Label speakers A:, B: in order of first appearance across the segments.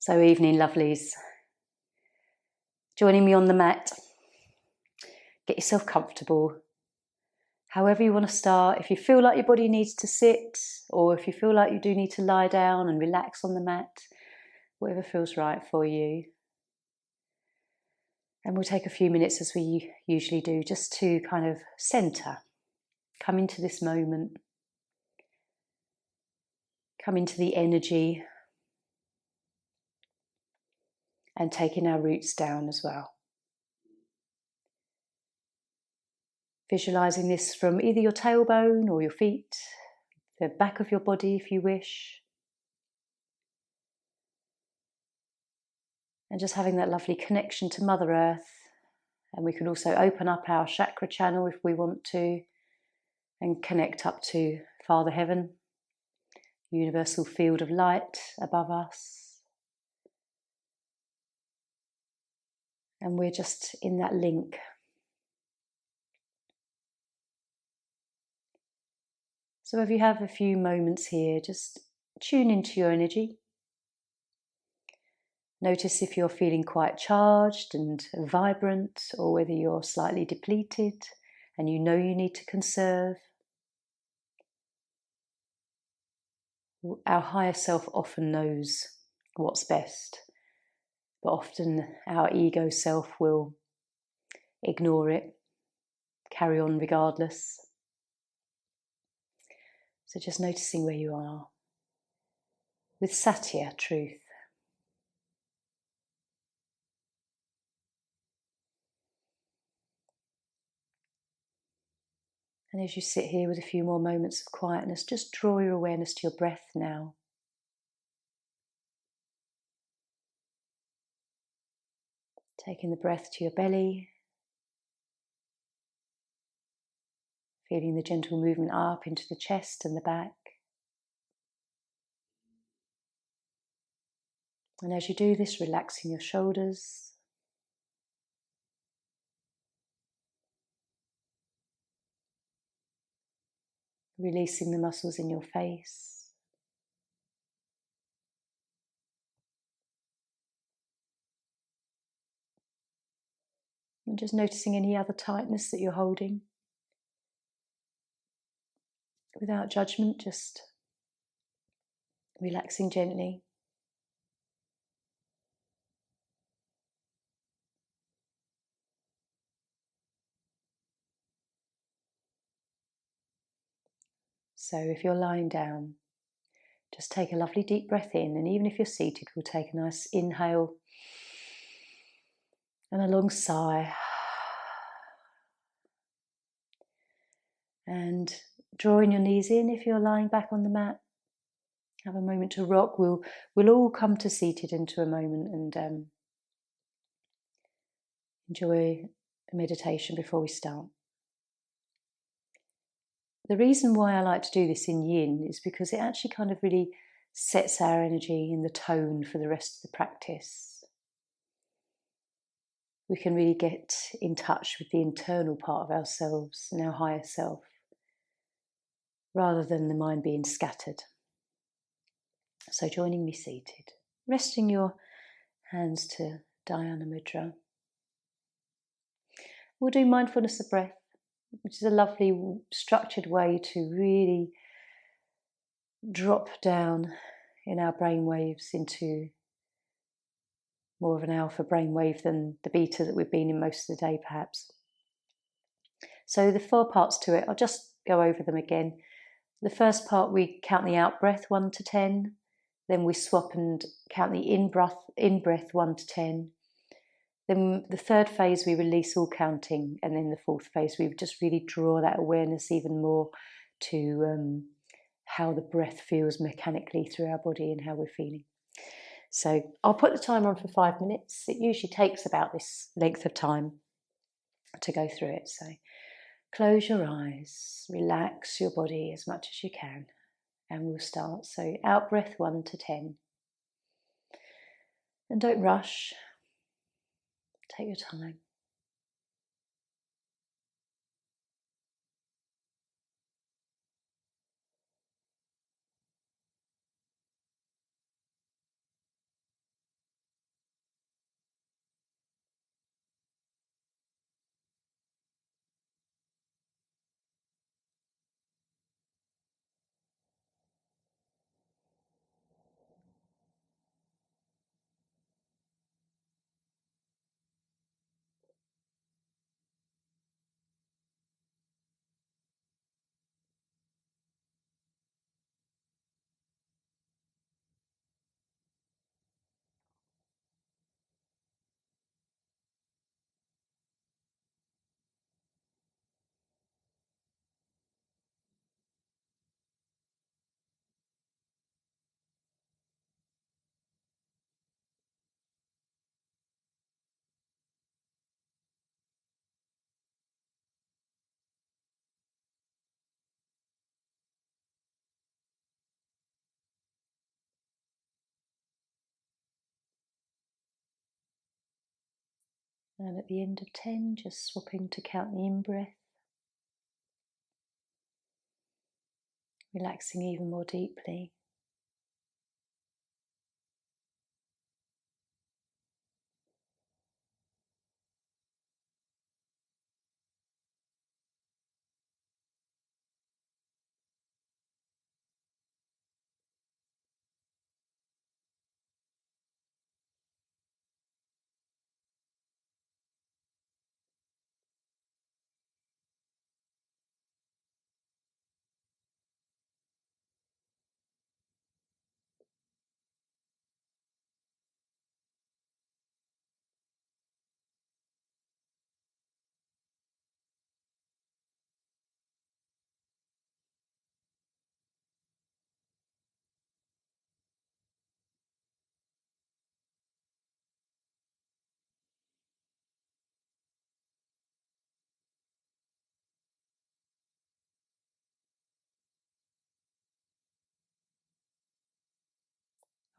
A: So evening lovelies, joining me on the mat. Get yourself comfortable. However you want to start, if you feel like your body needs to sit, or if you feel like you do need to lie down and relax on the mat, whatever feels right for you. And we'll take a few minutes, as we usually do, just to kind of centre, come into this moment, come into the energy, and taking our roots down as well. Visualising this from either your tailbone or your feet, the back of your body if you wish. And just having that lovely connection to Mother Earth. And we can also open up our chakra channel if we want to, and connect up to Father Heaven, universal field of light above us. And we're just in that link. So if you have a few moments here, just tune into your energy. Notice if you're feeling quite charged and vibrant, or whether you're slightly depleted and you know you need to conserve. Our higher self often knows what's best, but often our ego self will ignore it, carry on regardless. So just noticing where you are with Satya, truth. And as you sit here with a few more moments of quietness, just draw your awareness to your breath now. Taking the breath to your belly, feeling the gentle movement up into the chest and the back. And as you do this, relaxing your shoulders, releasing the muscles in your face. And just noticing any other tightness that you're holding. Without judgment, just relaxing gently. So if you're lying down, just take a lovely deep breath in, and even if you're seated, we'll take a nice inhale and a long sigh. And drawing your knees in if you're lying back on the mat. Have a moment to rock. We'll all come to seated into a moment and enjoy a meditation before we start. The reason why I like to do this in yin is because it actually kind of really sets our energy in the tone for the rest of the practice. We can really get in touch with the internal part of ourselves and our higher self, rather than the mind being scattered. So joining me seated, resting your hands to Dhyana Mudra. We'll do mindfulness of breath, which is a lovely structured way to really drop down in our brain waves into more of an alpha brainwave than the beta that we've been in most of the day, perhaps. So the 4 parts to it, I'll just go over them again. The first part, we count the out breath 1 to 10. Then we swap and count the in breath 1 to 10. Then the third phase, we release all counting. And then the fourth phase, we just really draw that awareness even more to how the breath feels mechanically through our body and how we're feeling. So I'll put the timer on for 5 minutes. It usually takes about this length of time to go through it. So close your eyes, relax your body as much as you can, and we'll start. So out breath 1 to 10. And don't rush, take your time. And at the end of 10, just swapping to count the in-breath, relaxing even more deeply.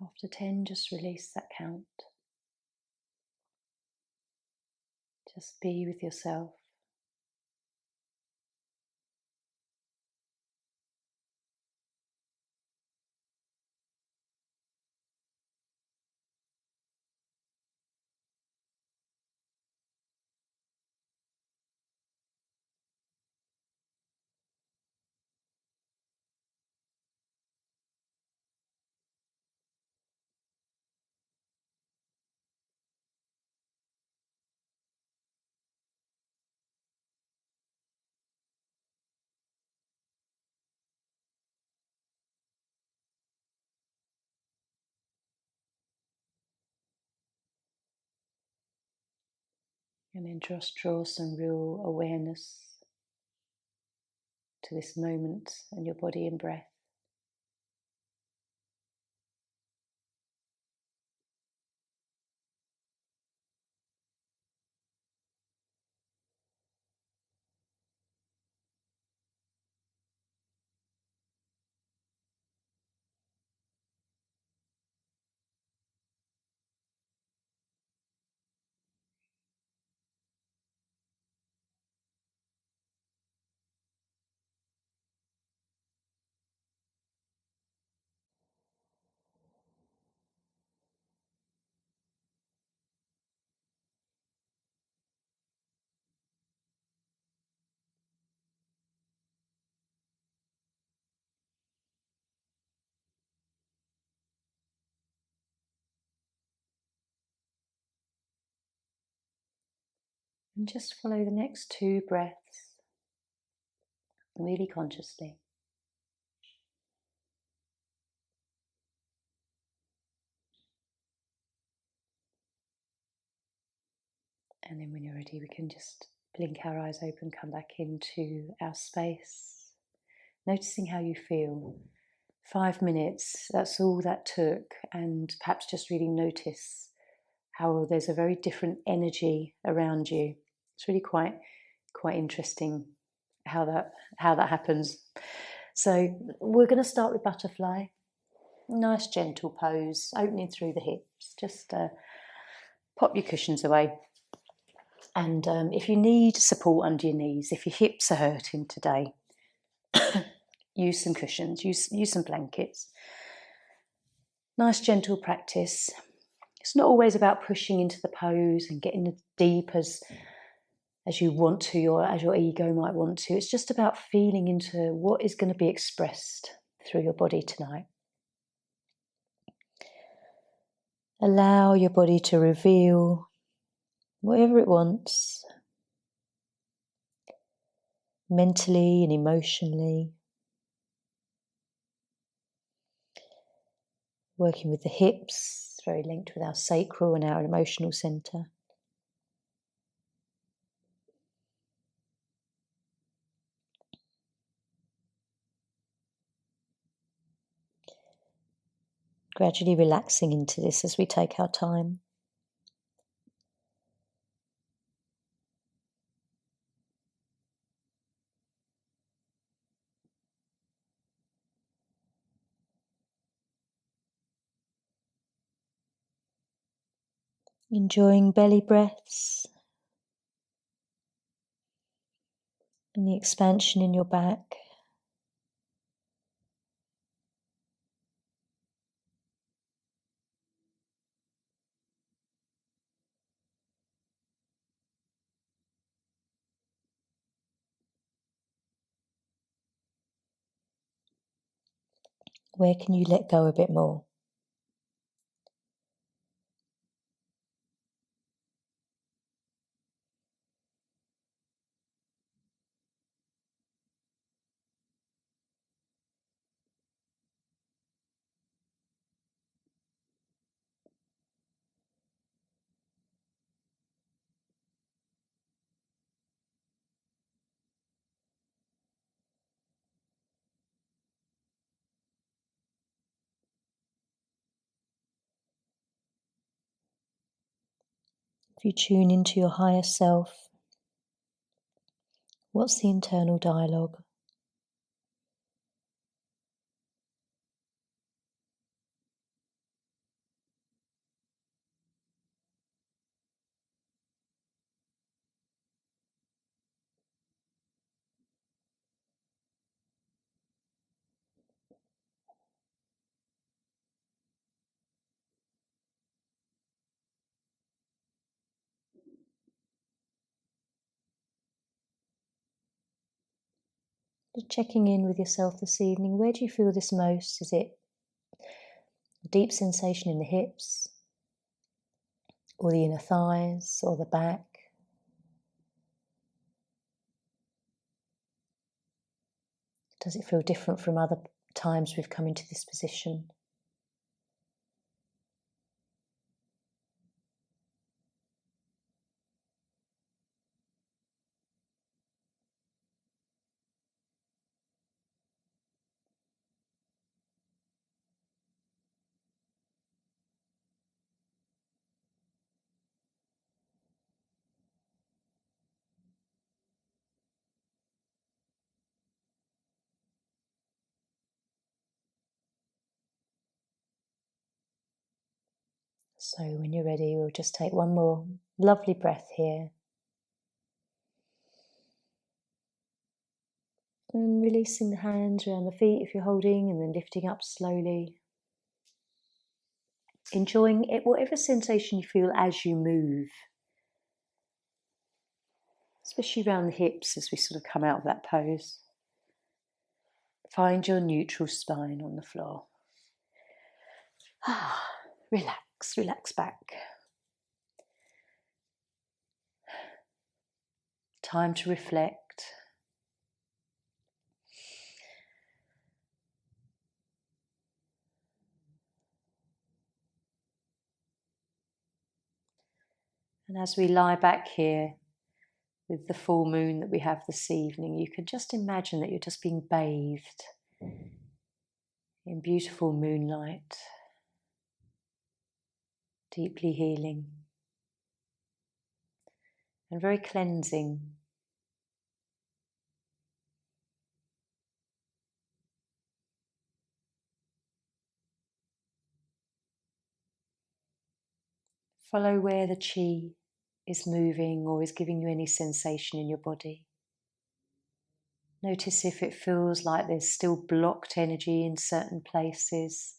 A: After 10, just release that count. Just be with yourself. And then just draw some real awareness to this moment and your body and breath. And just follow the next 2 breaths really consciously. And then when you're ready, we can just blink our eyes open, come back into our space, noticing how you feel. 5 minutes, that's all that took, and perhaps just really notice how there's a very different energy around you. It's really quite interesting how that happens. So we're going to start with butterfly. Nice gentle pose, opening through the hips. Just pop your cushions away. And if you need support under your knees, if your hips are hurting today, use some cushions, use some blankets. Nice gentle practice. It's not always about pushing into the pose and getting as deep as you want to, or as your ego might want to. It's just about feeling into what is going to be expressed through your body tonight. Allow your body to reveal whatever it wants, mentally and emotionally. Working with the hips, very linked with our sacral and our emotional centre. Gradually relaxing into this as we take our time. Enjoying belly breaths, and the expansion in your back. Where can you let go a bit more? If you tune into your higher self, what's the internal dialogue? Just checking in with yourself this evening. Where do you feel this most? Is it a deep sensation in the hips, or the inner thighs, or the back? Does it feel different from other times we've come into this position? So when you're ready, we'll just take one more lovely breath here. And releasing the hands around the feet if you're holding, and then lifting up slowly. Enjoying it, whatever sensation you feel as you move. Especially around the hips as we sort of come out of that pose. Find your neutral spine on the floor. Relax, relax back. Time to reflect. And as we lie back here with the full moon that we have this evening, you can just imagine that you're just being bathed in beautiful moonlight, deeply healing and very cleansing. Follow where the chi is moving or is giving you any sensation in your body. Notice if it feels like there's still blocked energy in certain places.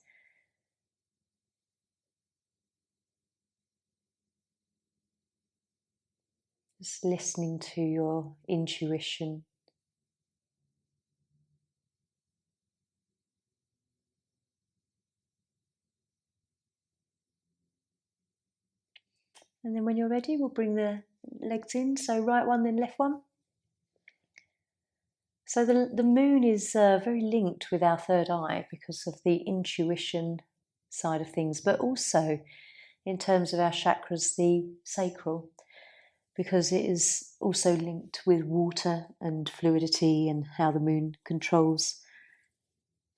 A: Just listening to your intuition. And then when you're ready, we'll bring the legs in. So right one, then left one. So the moon is very linked with our third eye because of the intuition side of things, but also in terms of our chakras, the sacral, because it is also linked with water and fluidity and how the moon controls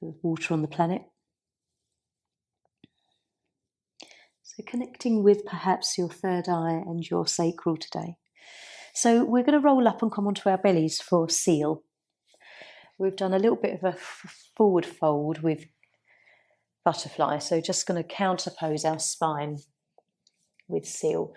A: the water on the planet. So connecting with perhaps your third eye and your sacral today. So we're going to roll up and come onto our bellies for seal. We've done a little bit of a forward fold with butterfly, so just going to counterpose our spine with seal.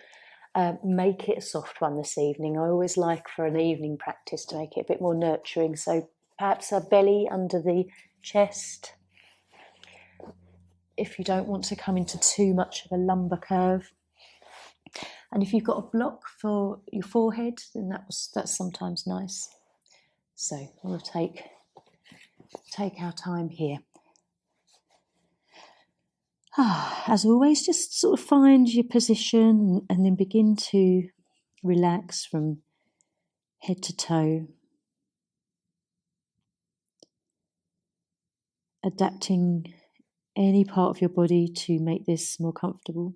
A: make it a soft one this evening. I always like for an evening practice to make it a bit more nurturing. So perhaps a belly under the chest. If you don't want to come into too much of a lumbar curve. And if you've got a block for your forehead, then that's sometimes nice. So we'll take our time here. As always, just sort of find your position and then begin to relax from head to toe, adapting any part of your body to make this more comfortable.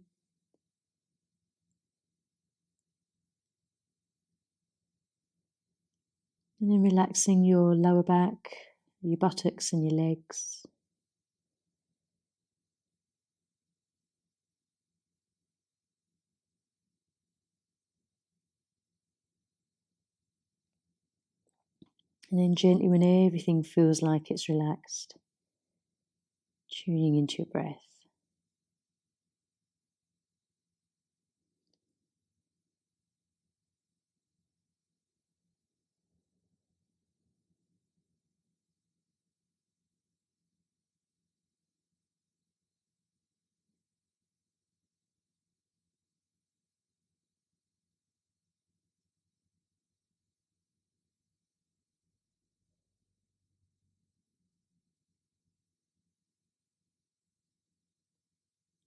A: And then relaxing your lower back, your buttocks and your legs. And then gently, when everything feels like it's relaxed, tuning into your breath.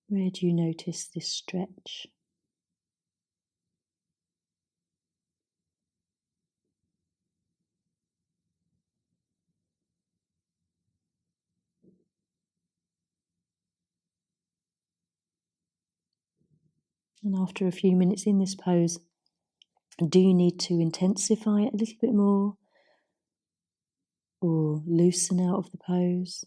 A: Where do you notice this stretch? And after a few minutes in this pose, do you need to intensify it a little bit more or loosen out of the pose?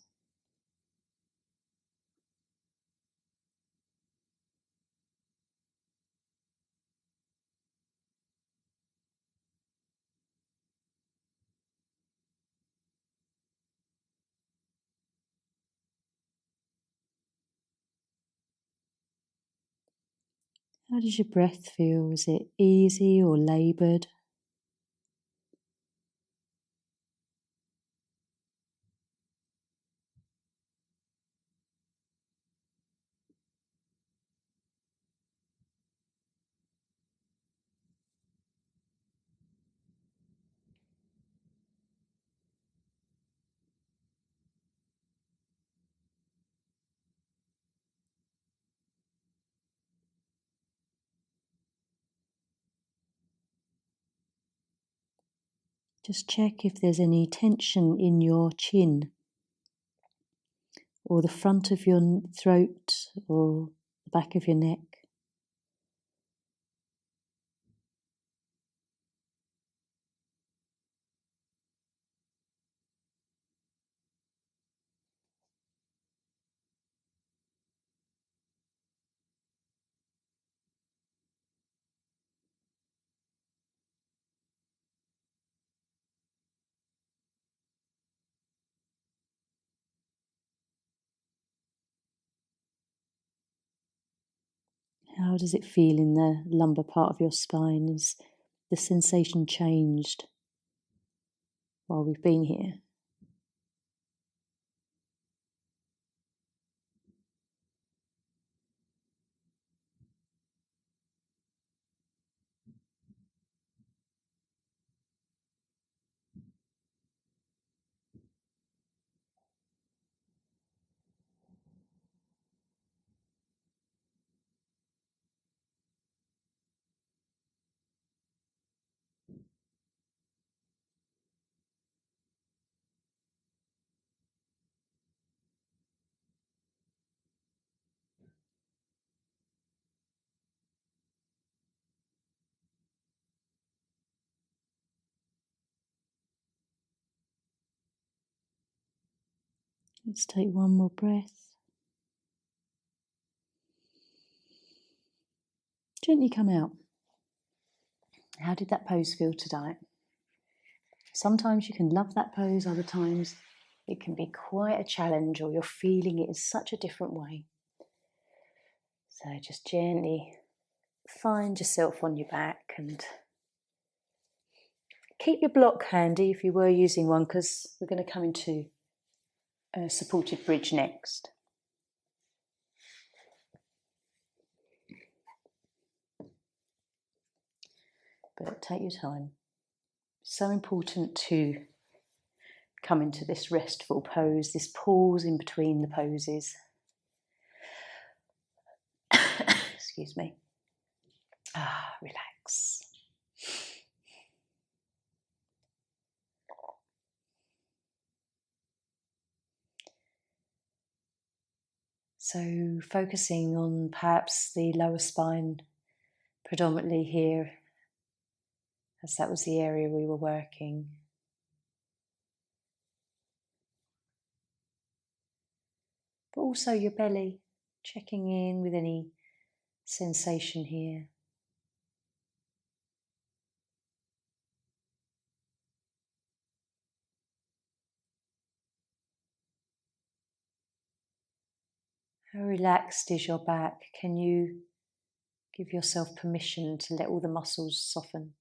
A: How does your breath feel? Is it easy or laboured? Just check if there's any tension in your chin or the front of your throat or the back of your neck. How does it feel in the lumbar part of your spine? Has the sensation changed while we've been here? Let's take one more breath. Gently come out. How did that pose feel today? Sometimes you can love that pose, other times it can be quite a challenge or you're feeling it in such a different way. So just gently find yourself on your back and keep your block handy if you were using one, because we're going to come into a supported bridge next. But take your time. So important to come into this restful pose, this pause in between the poses. Excuse me. Relax. So focusing on perhaps the lower spine predominantly here, as that was the area we were working. But also your belly, checking in with any sensation here. How relaxed is your back? Can you give yourself permission to let all the muscles soften?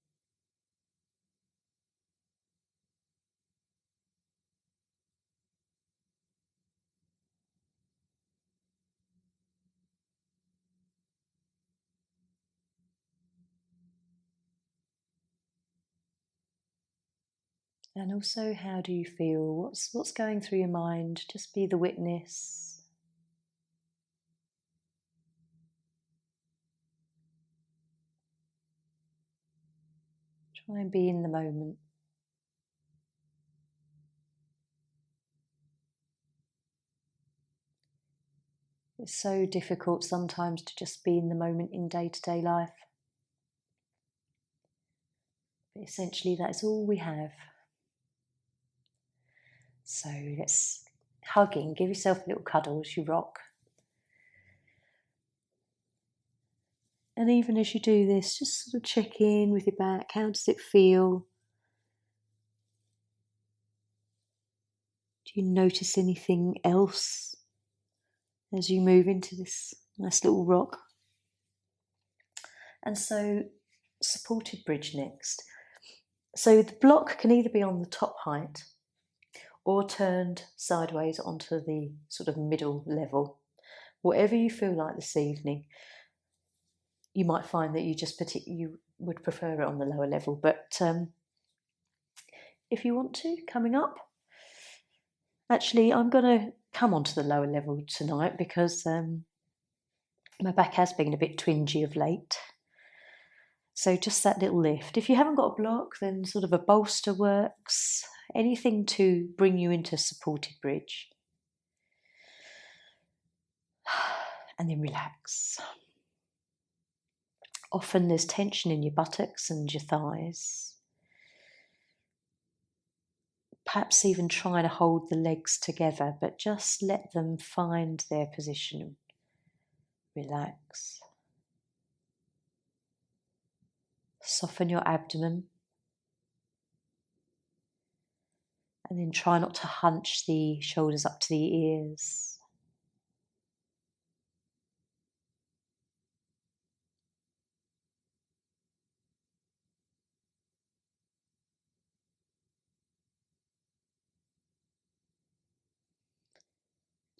A: And also, how do you feel? What's going through your mind? Just be the witness. Try and be in the moment. It's so difficult sometimes to just be in the moment in day-to-day life. But essentially, that's all we have. So let's hugging. Give yourself a little cuddle as you rock. And even as you do this, just sort of check in with your back. How does it feel? Do you notice anything else as you move into this nice little rock? And so, supported bridge next. So the block can either be on the top height or turned sideways onto the sort of middle level. Whatever you feel like this evening. You might find that you would prefer it on the lower level, but if you want to, coming up, actually I'm going to come onto the lower level tonight because my back has been a bit twingy of late. So just that little lift. If you haven't got a block, then sort of a bolster works. Anything to bring you into supported bridge. And then relax. Often there's tension in your buttocks and your thighs. Perhaps even trying to hold the legs together, but just let them find their position. Relax. Soften your abdomen. And then try not to hunch the shoulders up to the ears.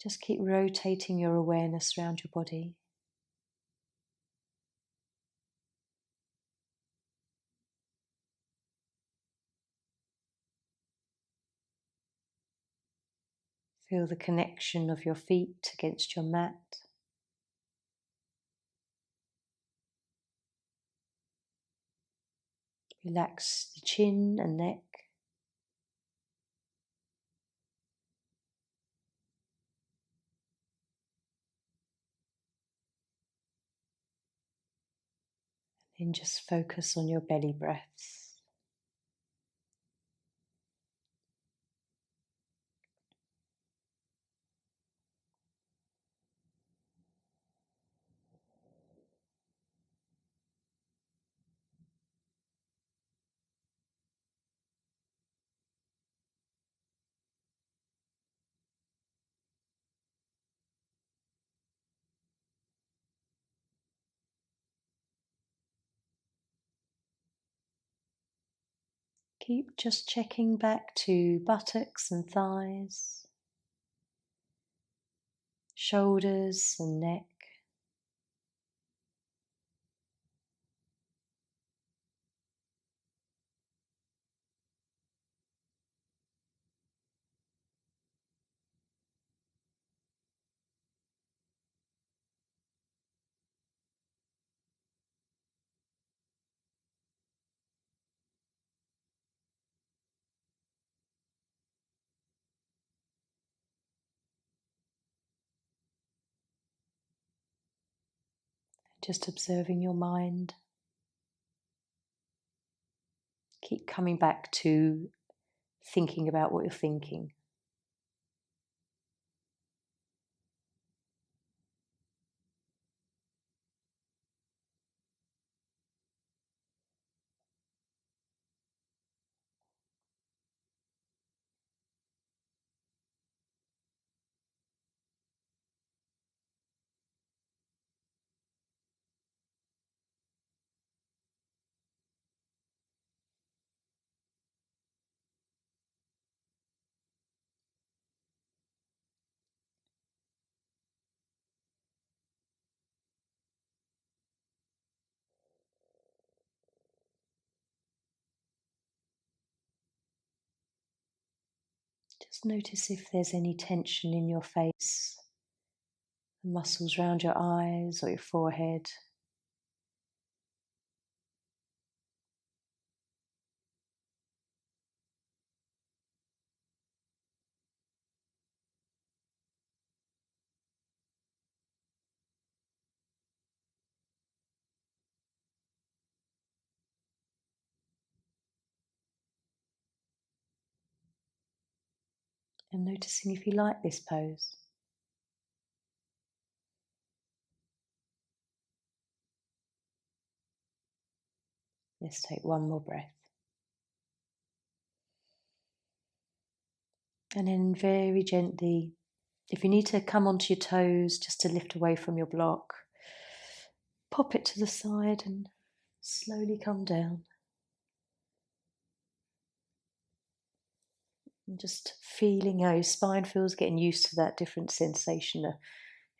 A: Just keep rotating your awareness around your body. Feel the connection of your feet against your mat. Relax the chin and neck. And just focus on your belly breaths. Keep just checking back to buttocks and thighs, shoulders and neck. Just observing your mind. Keep coming back to thinking about what you're thinking. Just notice if there's any tension in your face, the muscles around your eyes or your forehead. And noticing if you like this pose. Let's take one more breath. And then very gently, if you need to come onto your toes just to lift away from your block, pop it to the side and slowly come down. And just feeling how your spine feels, getting used to that different sensation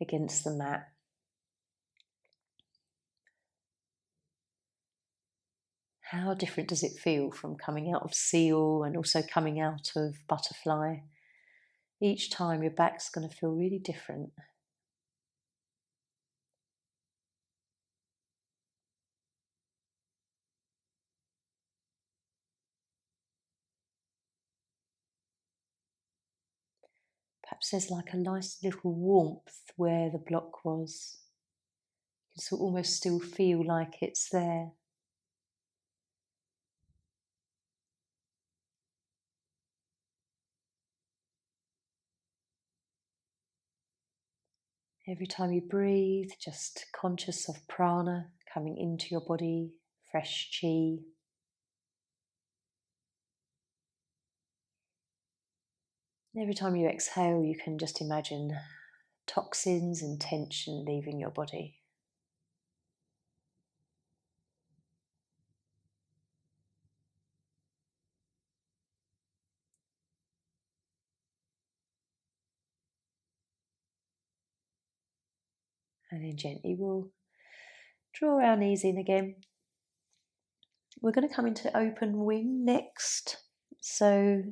A: against the mat. How different does it feel from coming out of seal and also coming out of butterfly? Each time your back's going to feel really different. Perhaps there's like a nice little warmth where the block was. You can almost still feel like it's there. Every time you breathe, just conscious of prana coming into your body, fresh chi. Every time you exhale, you can just imagine toxins and tension leaving your body. And then gently we'll draw our knees in again. We're going to come into open wing next. So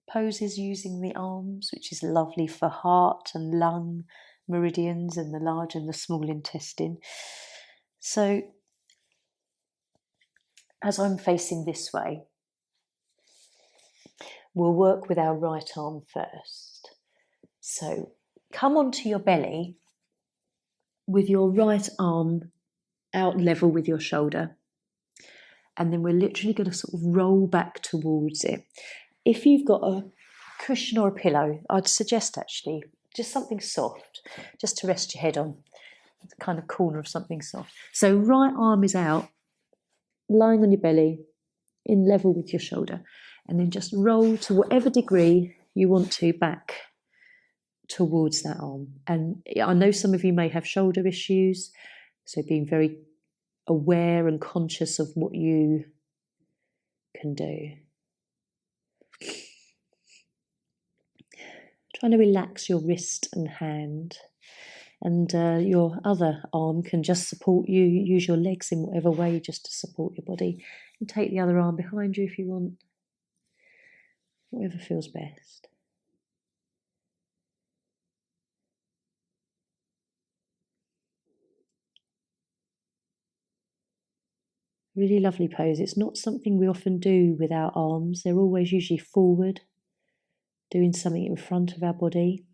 A: poses using the arms, which is lovely for heart and lung meridians and the large and the small intestine. So as I'm facing this way, we'll work with our right arm first. So come onto your belly with your right arm out level with your shoulder. And then we're literally going to sort of roll back towards it. If you've got a cushion or a pillow, I'd suggest actually just something soft, just to rest your head on, the kind of corner of something soft. So right arm is out, lying on your belly, in level with your shoulder, and then just roll to whatever degree you want to back towards that arm. And I know some of you may have shoulder issues, so being very aware and conscious of what you can do. trying to relax your wrist and hand. And your other arm can just support you. Use your legs in whatever way just to support your body. And take the other arm behind you if you want. Whatever feels best. Really lovely pose. It's not something we often do with our arms. They're always usually forward, doing something in front of our body.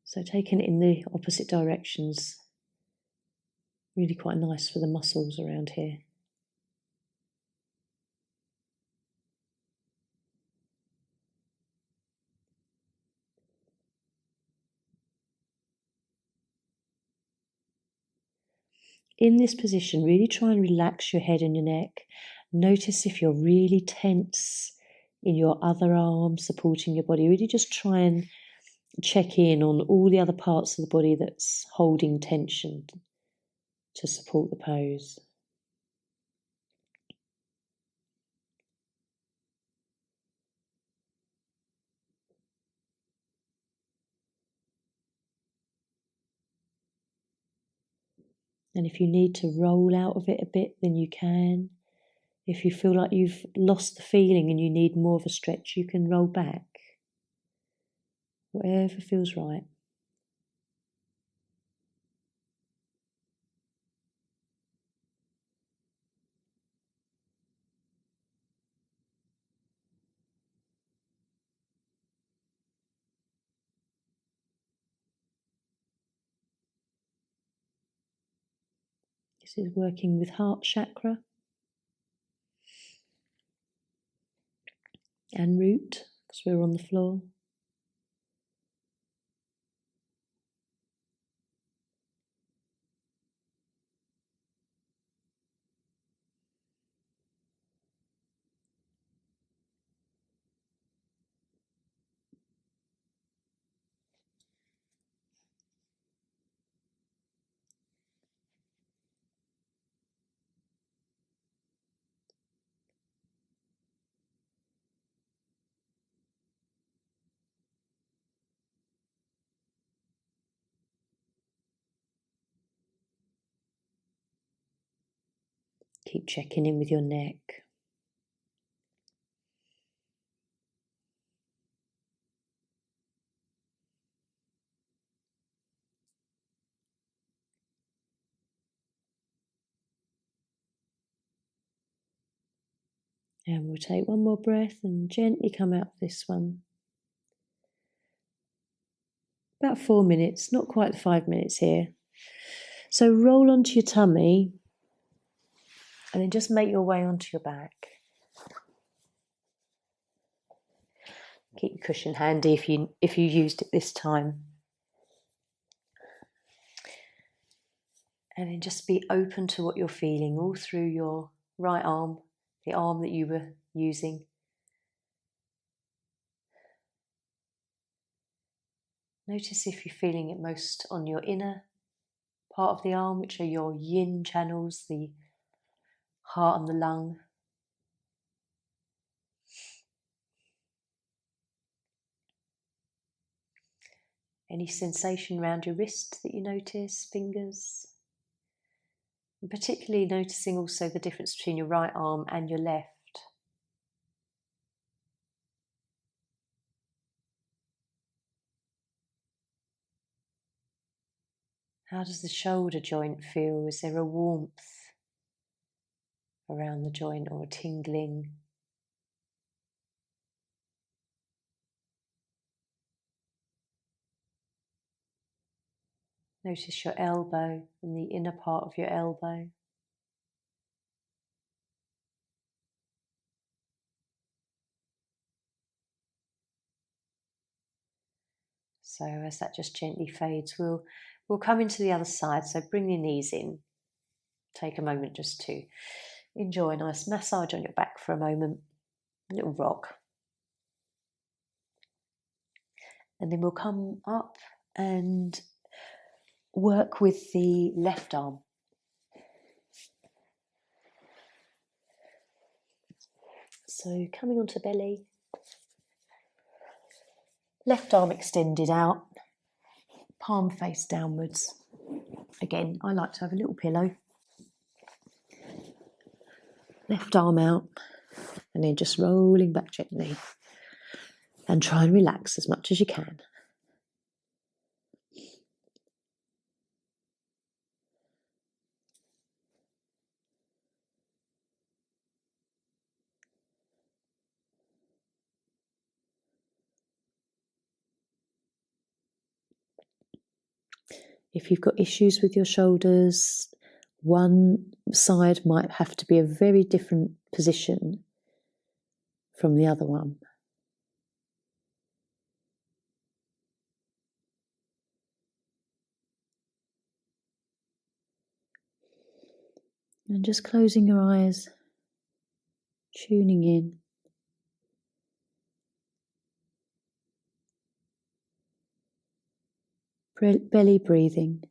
A: So taking it in the opposite directions, really quite nice for the muscles around here. In this position, really try and relax your head and your neck. Notice if you're really tense in your other arm supporting your body. Really just try and check in on all the other parts of the body that's holding tension to support the pose. And if you need to roll out of it a bit, then you can. If you feel like you've lost the feeling and you need more of a stretch, you can roll back. Whatever feels right. This is working with heart chakra and root, because we're on the floor. Keep checking in with your neck. And we'll take one more breath and gently come out of this one. About 4 minutes, not quite 5 minutes here. So roll onto your tummy and then just make your way onto your back. Keep your cushion handy if you used it this time. And then just be open to what you're feeling all through your right arm, the arm that you were using. Notice if you're feeling it most on your inner part of the arm, which are your yin channels, the heart and the lung. Any sensation around your wrist that you notice, fingers? And particularly noticing also the difference between your right arm and your left. How does the shoulder joint feel? Is there a warmth around the joint or a tingling? Notice your elbow and the inner part of your elbow. So as that just gently fades, we'll come into the other side. So bring your knees in. Take a moment just to enjoy a nice massage on your back for a moment. A little rock. And then we'll come up and work with the left arm. So coming onto belly, Left arm extended out, palm face downwards. Again, I like to have a little pillow. Left arm out, and then just rolling back gently. And try and relax as much as you can. If you've got issues with your shoulders, one side might have to be a very different position from the other one. And just closing your eyes, tuning in. Belly breathing.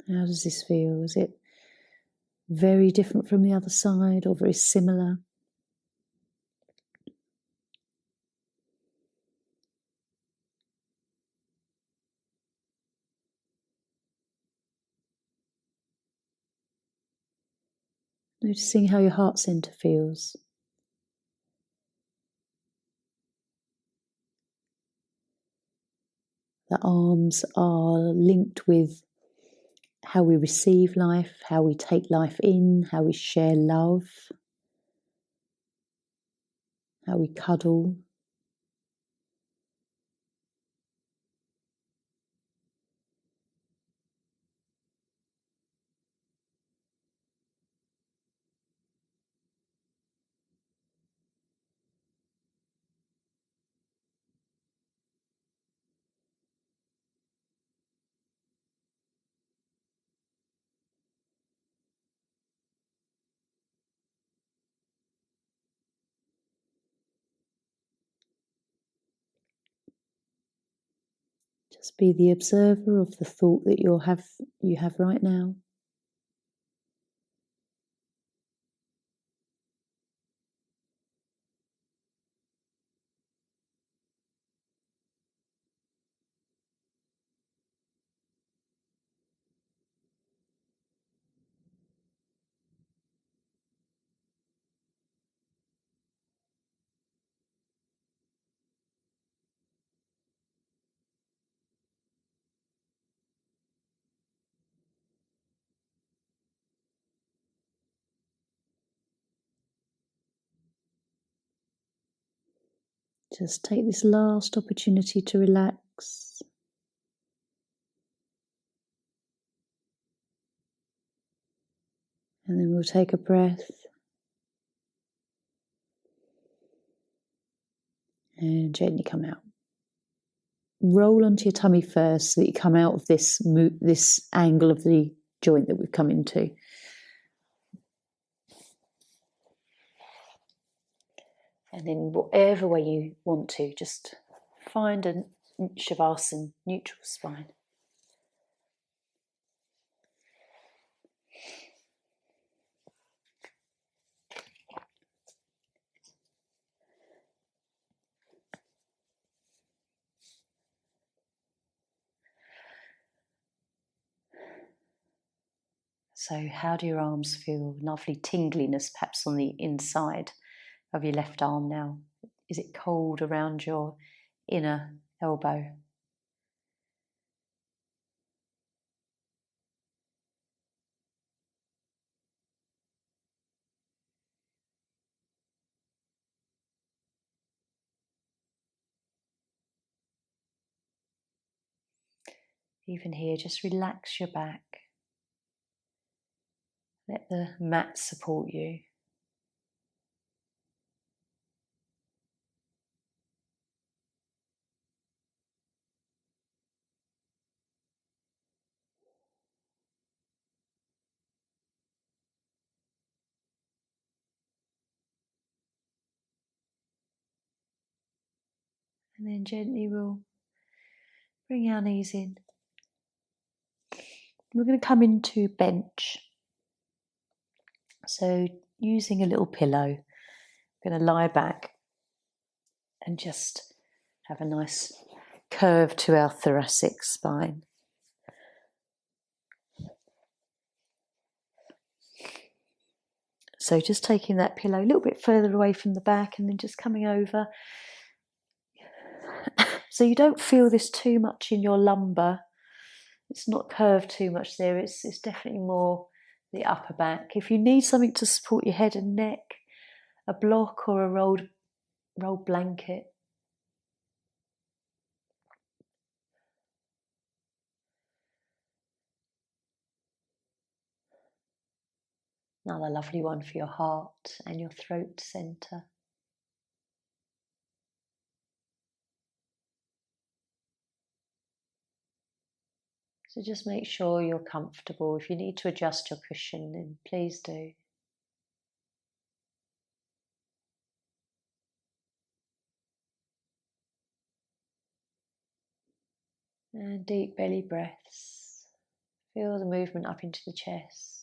A: How does this feel? Is it very different from the other side or very similar? Noticing how your heart center feels. The arms are linked with how we receive life, how we take life in, how we share love, how we cuddle. Just be the observer of the thought that you have right now. Just take this last opportunity to relax. And then we'll take a breath. And gently come out. Roll onto your tummy first so that you come out of this angle of the joint that we've come into. And then whatever way you want to, just find a Shavasana, neutral spine. So how do your arms feel? Lovely tingliness perhaps on the inside of your left arm now. Is it cold around your inner elbow? Even here, just relax your back. Let the mat support you. And then gently we'll bring our knees in. We're going to come into bench. So using a little pillow, I'm going to lie back and just have a nice curve to our thoracic spine. So just taking that pillow a little bit further away from the back and then just coming over. So you don't feel this too much in your lumbar. It's not curved too much there. It's definitely more the upper back. If you need something to support your head and neck, a block or a rolled blanket. Another lovely one for your heart and your throat centre. So just make sure you're comfortable. If you need to adjust your cushion, then please do. And deep belly breaths. Feel the movement up into the chest.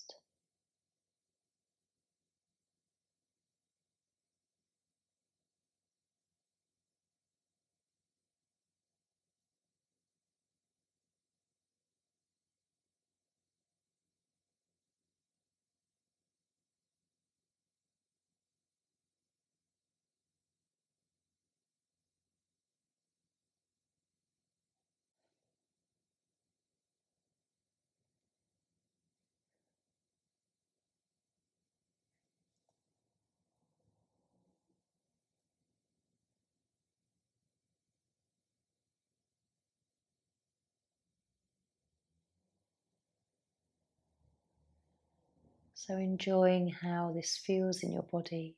A: So enjoying how this feels in your body.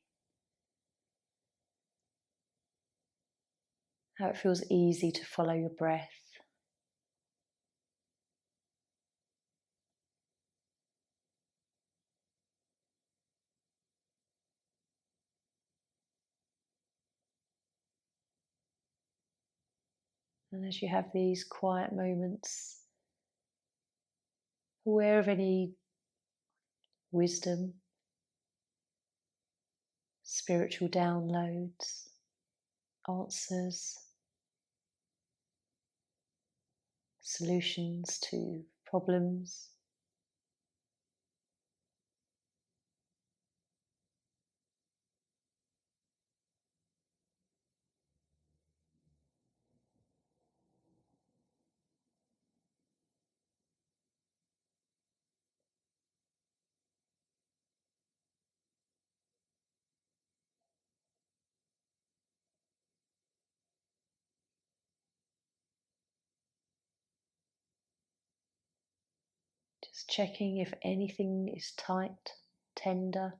A: How it feels easy to follow your breath. And as you have these quiet moments, aware of any wisdom, spiritual downloads, answers, solutions to problems. Just checking if anything is tight, tender.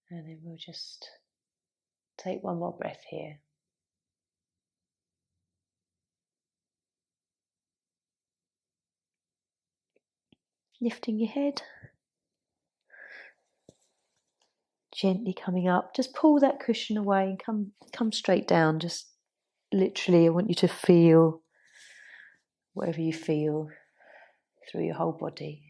A: And then we'll just take one more breath here. Lifting your head. Gently coming up. Just pull that cushion away and come straight down. Just literally, I want you to feel whatever you feel through your whole body.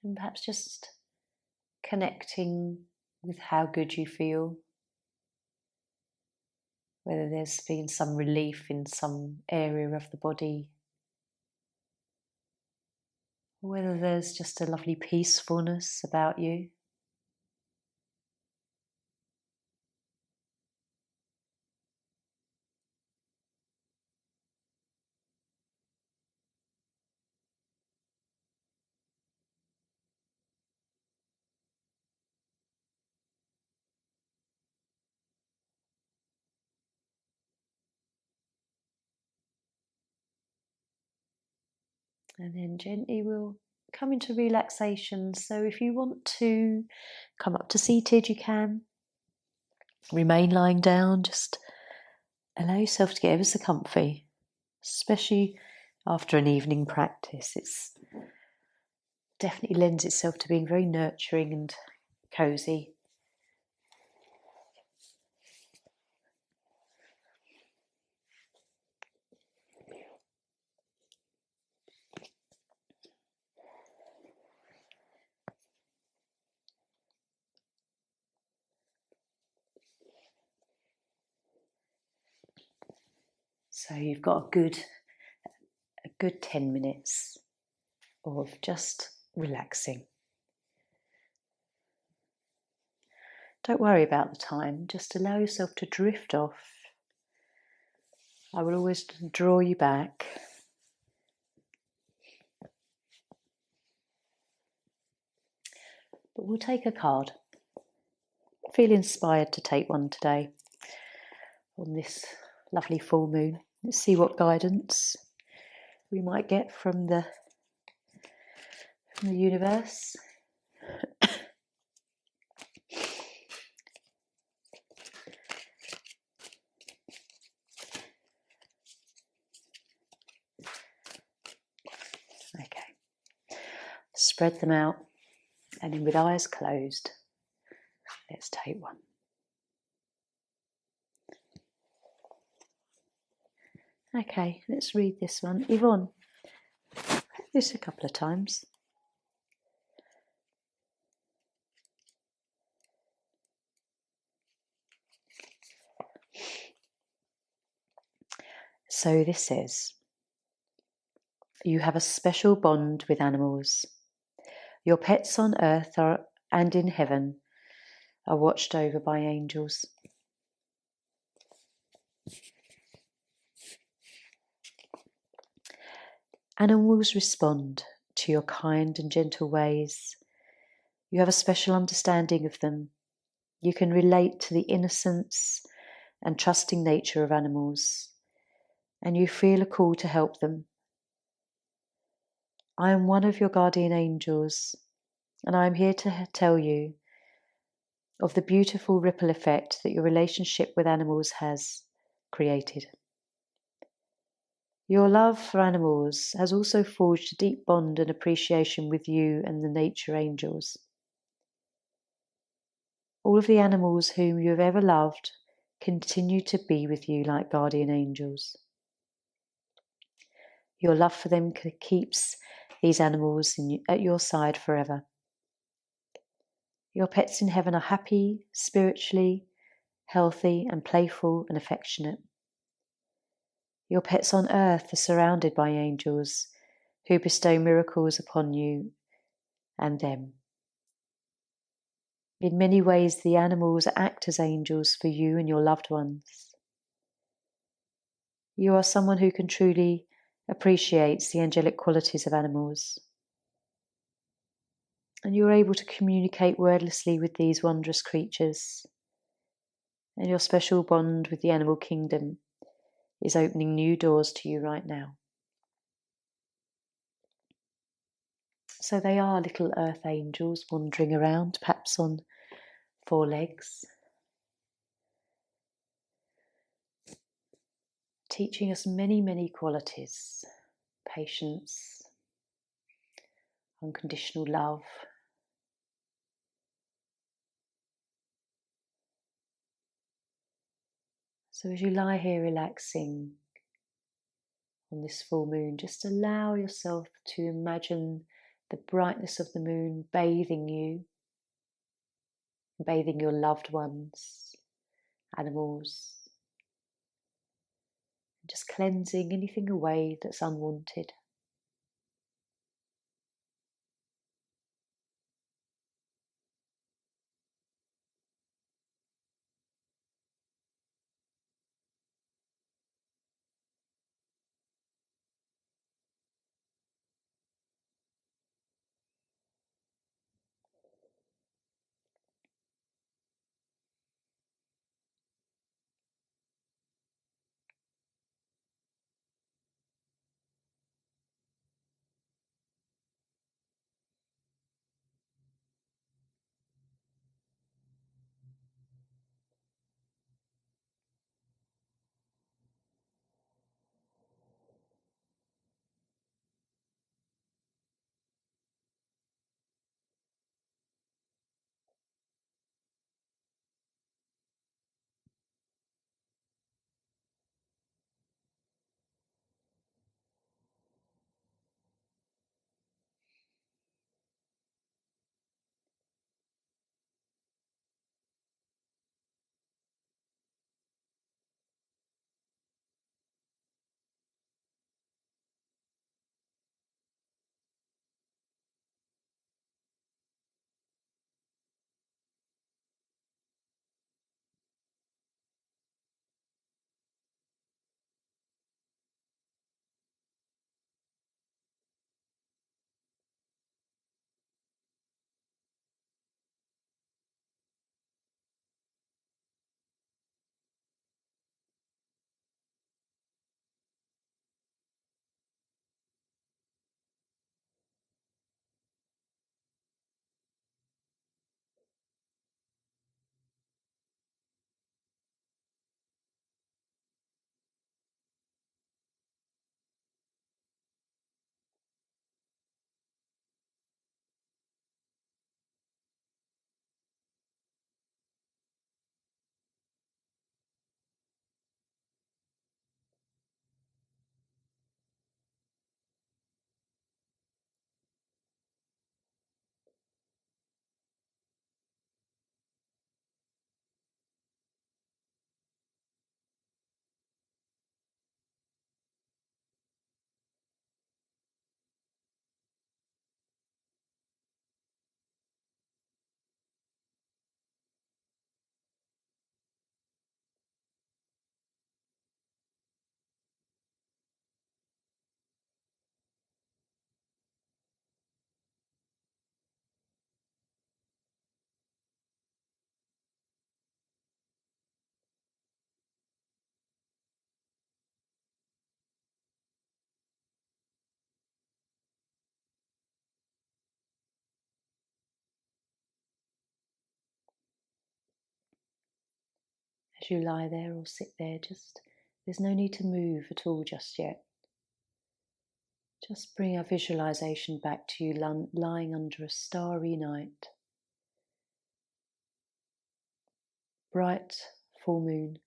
A: And perhaps just connecting with how good you feel. Whether there's been some relief in some area of the body, or whether there's just a lovely peacefulness about you. And then gently we'll come into relaxation. So if you want to come up to seated, you can. Remain lying down, just allow yourself to get ever so comfy, especially after an evening practice. It's definitely lends itself to being very nurturing and cosy. So you've got a good 10 minutes of just relaxing. Don't worry about the time, just allow yourself to drift off. I will always draw you back. But we'll take a card. Feel inspired to take one today on this lovely full moon. Let's see what guidance we might get from the universe. Okay, spread them out, and then with eyes closed, let's take one. Okay, let's read this one. Yvonne, this a couple of times. So this says, you have a special bond with animals. Your pets on earth and in heaven are watched over by angels. Animals respond to your kind and gentle ways. You have a special understanding of them. You can relate to the innocence and trusting nature of animals, and you feel a call to help them. I am one of your guardian angels, and I am here to tell you of the beautiful ripple effect that your relationship with animals has created. Your love for animals has also forged a deep bond and appreciation with you and the nature angels. All of the animals whom you have ever loved continue to be with you like guardian angels. Your love for them keeps these animals at your side forever. Your pets in heaven are happy, spiritually, healthy, and playful and affectionate. Your pets on earth are surrounded by angels who bestow miracles upon you and them. In many ways, the animals act as angels for you and your loved ones. You are someone who can truly appreciate the angelic qualities of animals. And you are able to communicate wordlessly with these wondrous creatures. And your special bond with the animal kingdom is opening new doors to you right now. So they are little earth angels wandering around, perhaps on 4 legs, teaching us many, many qualities: patience, unconditional love, so as you lie here relaxing on this full moon, just allow yourself to imagine the brightness of the moon bathing you, bathing your loved ones, animals, just cleansing anything away that's unwanted. As you lie there or sit there, there's no need to move at all just yet. Just bring our visualization back to you lying under a starry night. Bright full moon.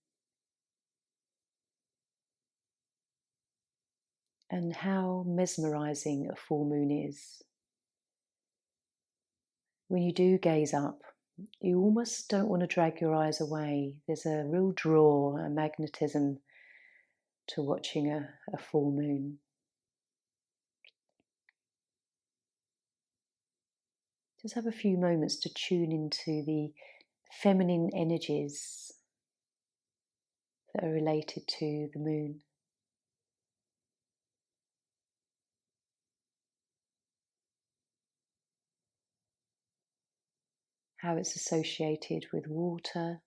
A: And how mesmerizing a full moon is. When you do gaze up, you almost don't want to drag your eyes away. There's a real draw, a magnetism to watching a full moon. Just have a few moments to tune into the feminine energies that are related to the moon. How it's associated with water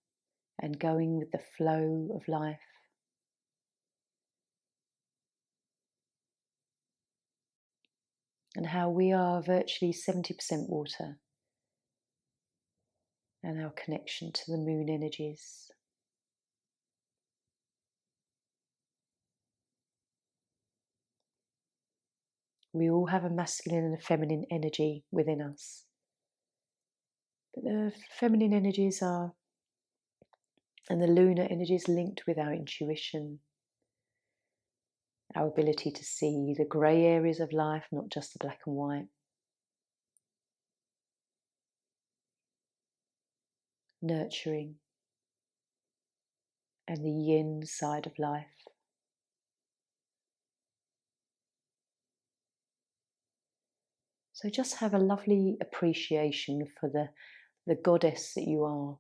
A: and going with the flow of life. And how we are virtually 70% water, and our connection to the moon energies. We all have a masculine and a feminine energy within us. But the feminine energies and the lunar energies linked with our intuition, our ability to see the grey areas of life, not just the black and white. Nurturing, and the yin side of life. So just have a lovely appreciation for the goddess that you are.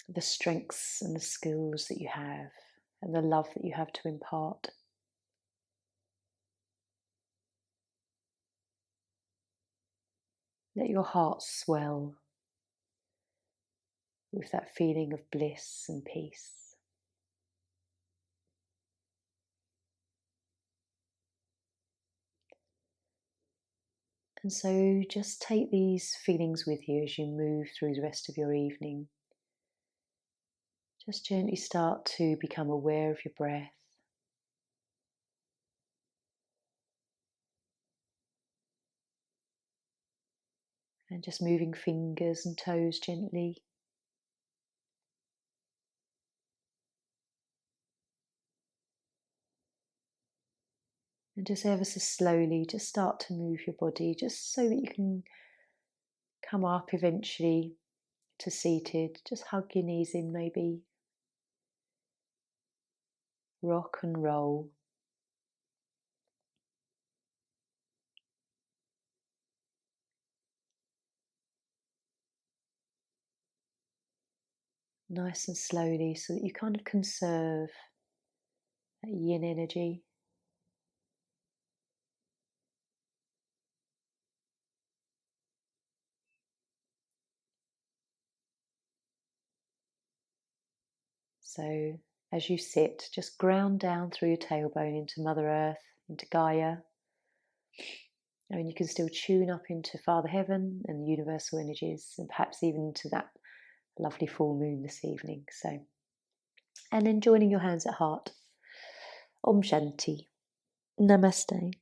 A: The strengths and the skills that you have, and the love that you have to impart. Let your heart swell with that feeling of bliss and peace. And so just take these feelings with you as you move through the rest of your evening. Just gently start to become aware of your breath. And just moving fingers and toes gently. And just ever so slowly, just start to move your body, just so that you can come up eventually to seated. Just hug your knees in maybe. Rock and roll. Nice and slowly, so that you kind of conserve that yin energy. So as you sit, just ground down through your tailbone into Mother Earth, into Gaia. And you can still tune up into Father Heaven and the universal energies, and perhaps even to that lovely full moon this evening. So, and then joining your hands at heart. Om Shanti. Namaste.